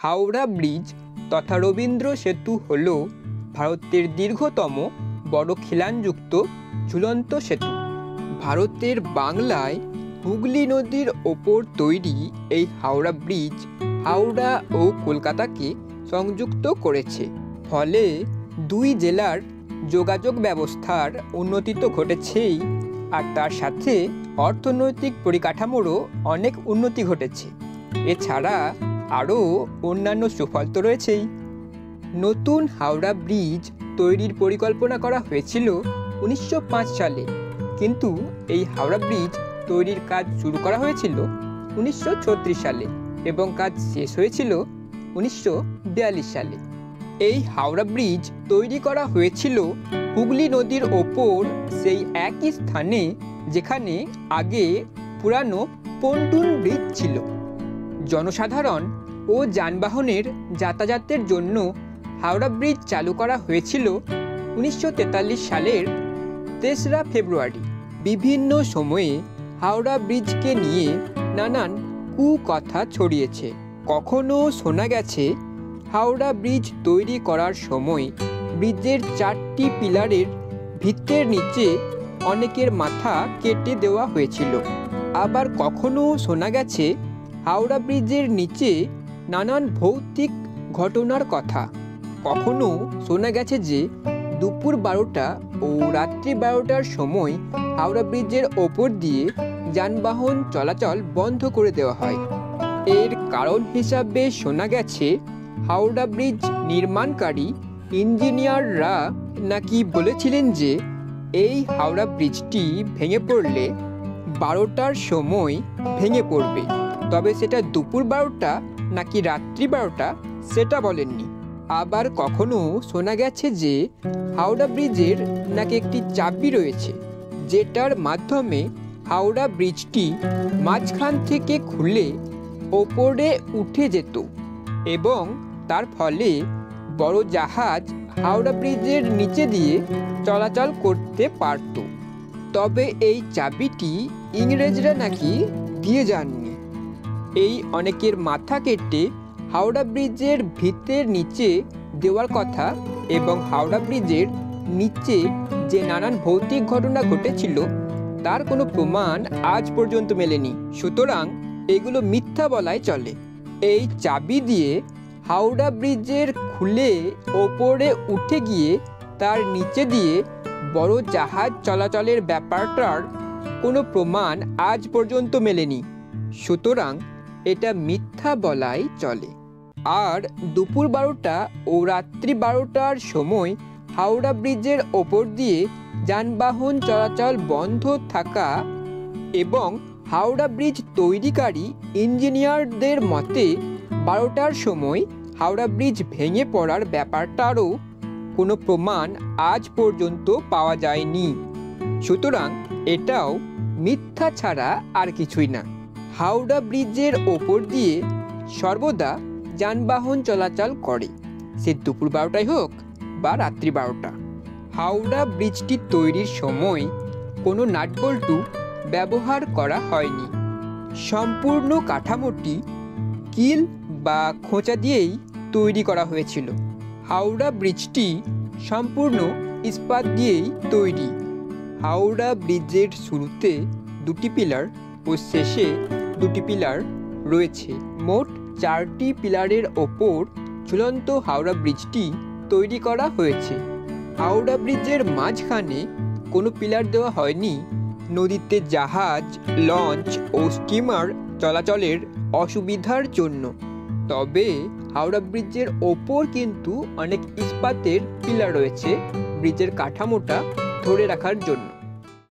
Howrah bridge তথা রবীন্দ্র সেতু হল ভারতের দীর্ঘতম বড় খিলানযুক্ত ঝুলন্ত সেতু। ভারতের বাংলায় হুগলি নদীর ওপর তৈরি এই হাওড়া ব্রিজ হাওড়া ও কলকাতাকে সংযুক্ত করেছে। ফলে দুই জেলার যোগাযোগ ব্যবস্থার উন্নতি তো ঘটেছেই, আর তার সাথে অর্থনৈতিক পরিকাঠামোরও অনেক উন্নতি ঘটেছে। এছাড়া আরও অন্যান্য সুফল তো রয়েছেই। নতুন হাওড়া ব্রিজ তৈরির পরিকল্পনা করা হয়েছিল 1905 সালে, কিন্তু এই হাওড়া ব্রিজ তৈরির কাজ শুরু করা হয়েছিল 1936 সালে এবং কাজ শেষ হয়েছিল 1942 সালে। এই হাওড়া ব্রিজ তৈরি করা হয়েছিল হুগলি নদীর ওপর সেই একই স্থানে যেখানে আগে পুরানো পন্টুন ব্রিজ ছিল। জনসাধারণ ও যানবাহনের যাতায়াতের জন্য হাওড়া ব্রিজ চালু করা হয়েছিল 1943 সালের 3রা ফেব্রুয়ারি। বিভিন্ন সময়ে হাওড়া ব্রিজকে নিয়ে নানান কুকথা ছড়িয়েছে। কখনো শোনা গেছে হাওড়া ব্রিজ তৈরি করার সময় ব্রিজের 4টি পিলারের ভিতের নিচে অনেকের মাথা কেটে দেওয়া হয়েছিল। আবার কখনো শোনা গেছে হাওড়া ব্রিজের নিচে নানান ভৌতিক ঘটনার কথা। কখনো শোনা গেছে যে দুপুর 12টা ও রাত্রি 12টার সময় হাওড়া ব্রিজের ওপর দিয়ে যানবাহন চলাচল বন্ধ করে দেওয়া হয়। এর কারণ হিসাবে শোনা গেছে হাওড়া ব্রিজ নির্মাণকারী ইঞ্জিনিয়াররা নাকি বলেছিলেন যে এই হাওড়া ব্রিজটি ভেঙে পড়লে 12টার সময় ভেঙে পড়বে, তবে সেটা দুপুর 12টা নাকি রাত্রি 12টা সেটা বলেননি। আবার কখনো শোনা গেছে যে হাওড়া ব্রিজের নাকি একটি চাবি রয়েছে, যেটার মাধ্যমে হাওড়া ব্রিজটি মাঝখান থেকে খুলে ওপরে উঠে যেত এবং তার ফলে বড় জাহাজ হাওড়া ব্রিজের নিচে দিয়ে চলাচল করতে পারত। তবে এই চাবিটি ইংরেজরা নাকি দিয়ে যাননি। এই অনেকের মাথা কেটে হাওড়া ব্রিজের ভিতের নিচে দেওয়ার কথা এবং হাওড়া ব্রিজের নিচে যে নানান ভৌতিক ঘটনা ঘটেছিল তার কোনো প্রমাণ আজ পর্যন্ত মেলেনি। সুতরাং এগুলো মিথ্যা বলাই চলে। এই চাবি দিয়ে হাওড়া ব্রিজের খুলে ওপরে উঠে গিয়ে তার নিচে দিয়ে বড় জাহাজ চলাচলের ব্যাপারটার কোনো প্রমাণ আজ পর্যন্ত মেলেনি। সুতরাং এটা মিথ্যা বলাই চলে। আর দুপুর 12টা ও রাত্রি 12টার সময় হাওড়া ব্রিজের ওপর দিয়ে যানবাহন চলাচল বন্ধ থাকা এবং হাওড়া ব্রিজ তৈরিকারী ইঞ্জিনিয়ারদের মতে 12টার সময় হাওড়া ব্রিজ ভেঙে পড়ার ব্যাপারটারও কোনো প্রমাণ আজ পর্যন্ত পাওয়া যায়নি। সুতরাং এটাও মিথ্যা ছাড়া আর কিছুই না। হাওড়া ব্রিজের ওপর দিয়ে সর্বদা যানবাহন চলাচল করে, সে দুপুর 12টাই হোক বা রাত্রি 12টা। হাওড়া ব্রিজটি তৈরির সময় কোনো নাটবল্টু ব্যবহার করা হয়নি। সম্পূর্ণ কাঠামোটি কিল বা খোঁচা দিয়েই তৈরি করা হয়েছিল। হাওড়া ব্রিজটি সম্পূর্ণ ইস্পাত দিয়েই তৈরি। হাওড়া ব্রিজের শুরুতে 2টি পিলার ও শেষে 2টি পিলার রয়েছে। মোট 4টি পিলারের ওপর ঝুলন্ত হাওড়া ব্রিজটি তৈরি করা হয়েছে। হাওড়া ব্রিজের মাঝখানে কোনো পিলার দেওয়া হয়নি নদীতে জাহাজ, লঞ্চ ও স্টিমার চলাচলের অসুবিধার জন্য। তবে হাওড়া ব্রিজের ওপর কিন্তু অনেক ইস্পাতের পিলার রয়েছে ব্রিজের কাঠামোটা ধরে রাখার জন্য।